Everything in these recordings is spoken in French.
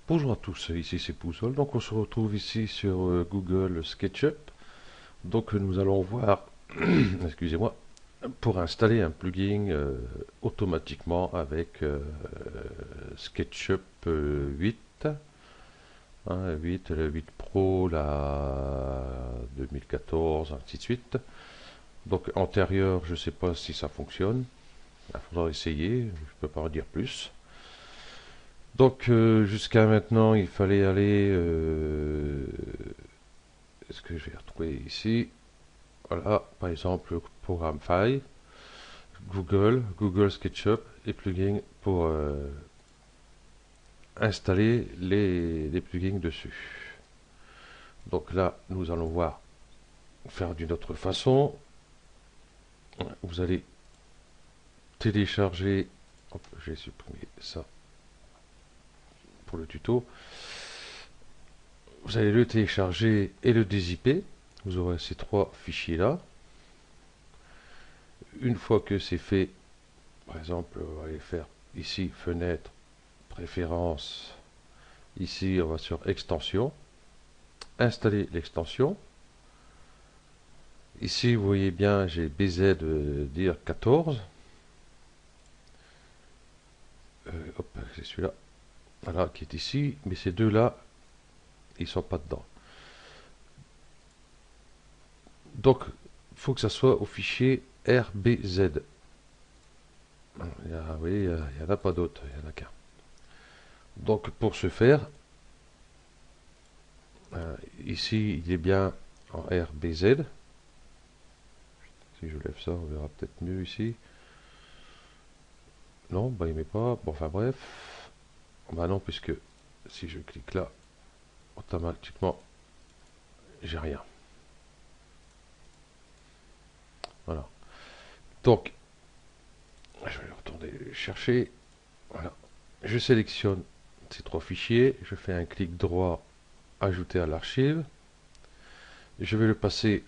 Bonjour à tous, ici c'est Pouzol. Donc on se retrouve ici sur Google SketchUp. Donc nous allons voir, excusez-moi, pour installer un plugin automatiquement avec SketchUp 8, hein, 8, le 8 Pro, la 2014, ainsi de suite. Donc antérieur, je ne sais pas si ça fonctionne. Il faudra essayer, je ne peux pas en dire plus. Donc jusqu'à maintenant, il fallait aller. Est-ce que je vais retrouver ici? Voilà, par exemple, le programme File, Google SketchUp et plugins pour installer les plugins dessus. Donc là, nous allons voir faire d'une autre façon. Vous allez télécharger. Hop, j'ai supprimé ça pour le tuto. Vous allez le télécharger et le dézipper. Vous aurez ces trois fichiers là. Une fois que c'est fait, par exemple, on va aller faire ici fenêtre, préférences. Ici, on va sur extension, installer l'extension. Ici, vous voyez bien, j'ai BZ dire 14. Hop, c'est celui-là. Voilà, qui est ici. Mais ces deux-là, ils ne sont pas dedans. Donc, il faut que ça soit au fichier RBZ. Oui, il n'y en a pas d'autre, il n'y en a qu'un. Donc, pour ce faire, ici, il est bien en RBZ. Si je lève ça, on verra peut-être mieux ici. Non, bah il met pas. Bon, enfin bref. Bah non, puisque si je clique là, automatiquement, j'ai rien. Voilà. Donc, je vais retourner chercher. Voilà. Je sélectionne ces trois fichiers. Je fais un clic droit, ajouter à l'archive. Je vais le passer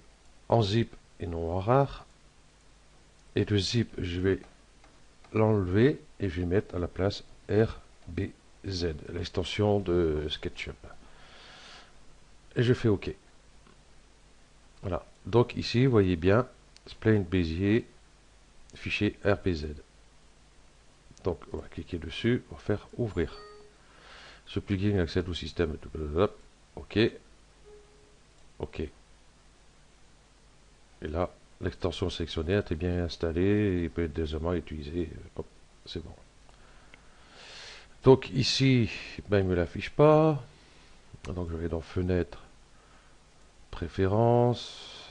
en zip et non en rar. Et le zip, je vais l'enlever et je vais mettre à la place RBZ, l'extension de SketchUp. Et je fais OK. Voilà. Donc ici, vous voyez bien, Spline Bézier, fichier RBZ. Donc on va cliquer dessus, on va faire ouvrir. Ce plugin accède au système. OK. OK. Et là, l'extension sélectionnée est bien installée et peut être désormais utilisée. Hop, c'est bon. Donc ici, ben, il ne me l'affiche pas. Donc je vais dans Fenêtre, Préférences.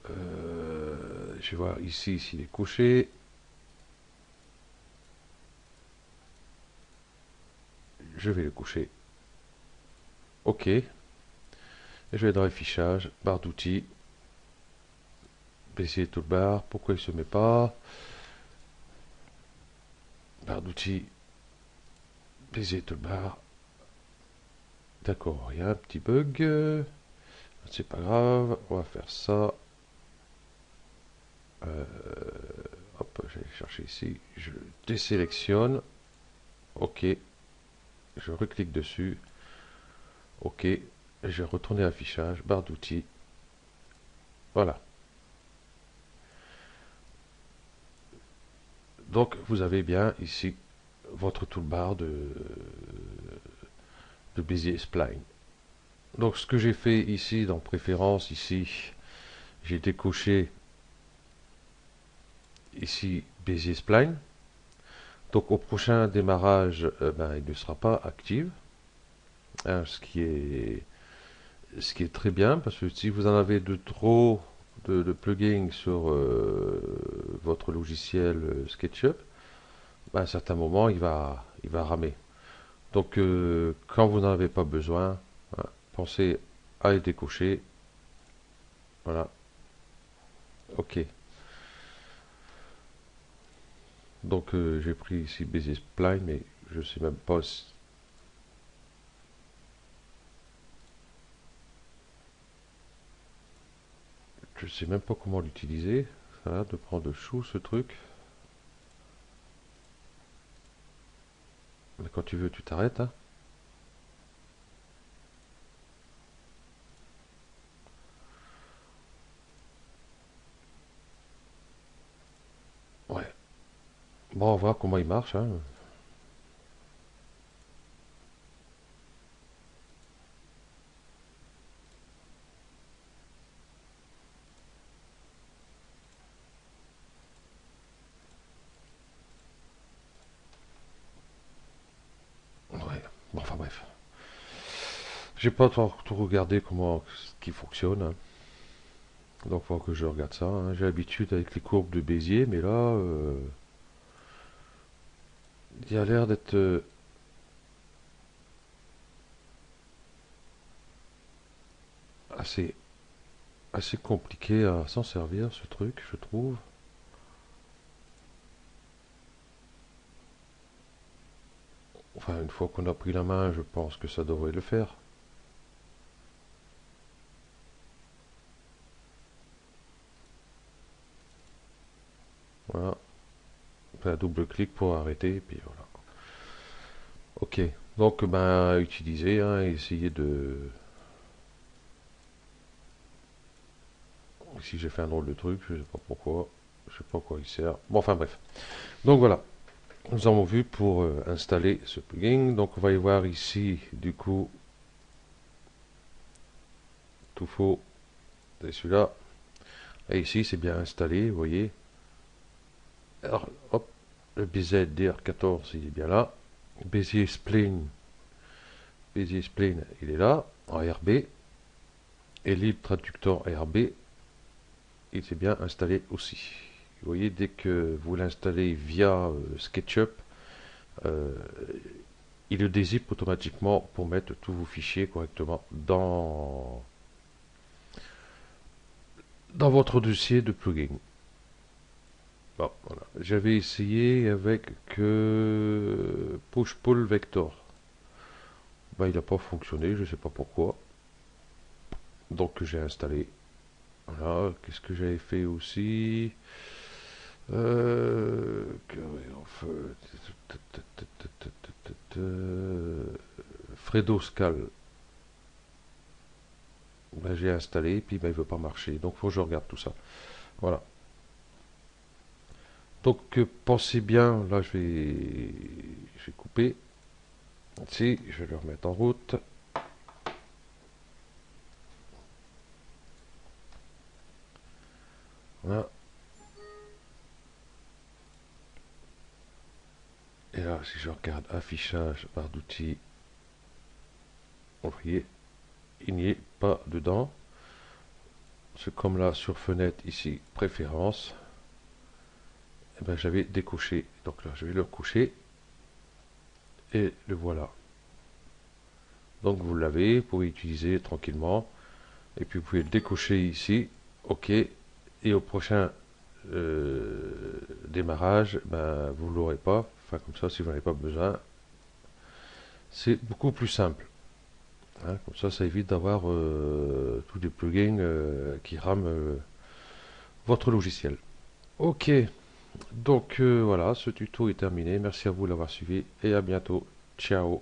Je vais voir ici s'il est couché. Je vais le coucher. OK. Et je vais dans Affichage, barre d'outils, Bézier Toolbar. Pourquoi il ne se met pas? Barre d'outils, Bézier Toolbar. D'accord, il y a un petit bug. C'est pas grave, on va faire ça. Euh, hop, je vais chercher ici. Je désélectionne. OK. Je reclique dessus. OK. Et je vais retourner à affichage, barre d'outils. Voilà. Donc vous avez bien ici votre toolbar de Bézier Spline. Donc ce que j'ai fait ici dans préférences, ici, j'ai décoché ici Bézier Spline. Donc au prochain démarrage, ben, il ne sera pas actif, hein, ce qui est très bien, parce que si vous en avez de trop de plugins sur votre logiciel SketchUp, ben, à un certain moment, il va ramer. Donc quand vous n'en avez pas besoin, hein, pensez à les décocher. Voilà, OK. Donc j'ai pris ici Bézier Spline, mais je sais même pas je sais même pas comment l'utiliser. Ça a l'air de prendre chou ce truc. Mais quand tu veux, tu t'arrêtes, hein. Ouais. Bon, on va voir comment il marche, hein. Ouais. Bon, enfin bref. J'ai pas tout regardé comment ce qui fonctionne, hein. Donc faut que je regarde ça, hein. J'ai l'habitude avec les courbes de Bézier, mais là, il a l'air d'être assez, assez compliqué à s'en servir, ce truc, je trouve. Enfin, une fois qu'on a pris la main, je pense que ça devrait le faire. Voilà. Enfin, double-clic pour arrêter, et puis voilà. Ok. Donc, ben, utiliser, hein, essayer de... Ici, j'ai fait un drôle de truc, je sais pas pourquoi. Je sais pas à quoi il sert. Bon, enfin, bref. Donc, voilà. Nous avons vu pour installer ce plugin. Donc, on va y voir ici, du coup, tout faux. C'est celui-là. Et ici, c'est bien installé, vous voyez. Alors, hop, le BZDR14, il est bien là. Bézier Spline, il est là, en RB. Et Libre Traducteur RB, il s'est bien installé aussi. Vous voyez, dès que vous l'installez via SketchUp, euh, il le dézippe automatiquement pour mettre tous vos fichiers correctement dans votre dossier de plugin. Bon, voilà. J'avais essayé avec Push-Pull Vector. Ben, il n'a pas fonctionné, je ne sais pas pourquoi. Donc j'ai installé. Voilà, qu'est-ce que j'avais fait aussi Fredoscal. Ben, j'ai installé, puis ben, il ne veut pas marcher. Donc il faut que je regarde tout ça. Voilà. Donc pensez bien, là je vais couper. Si, je vais le remettre en route. Voilà. Et là, si je regarde affichage barre d'outils, vous voyez, il n'y est pas dedans. C'est comme là sur fenêtre ici, préférence. Et ben, j'avais décoché. Donc là, je vais le recoucher. Et le voilà. Donc vous l'avez, vous pouvez utiliser tranquillement. Et puis vous pouvez le décocher ici. OK. Et au prochain démarrage, ben, vous ne l'aurez pas. Enfin, comme ça, si vous n'en avez pas besoin, c'est beaucoup plus simple. Hein. Comme ça évite d'avoir tous les plugins qui rament votre logiciel. Ok, donc voilà, ce tuto est terminé. Merci à vous de l'avoir suivi et à bientôt. Ciao.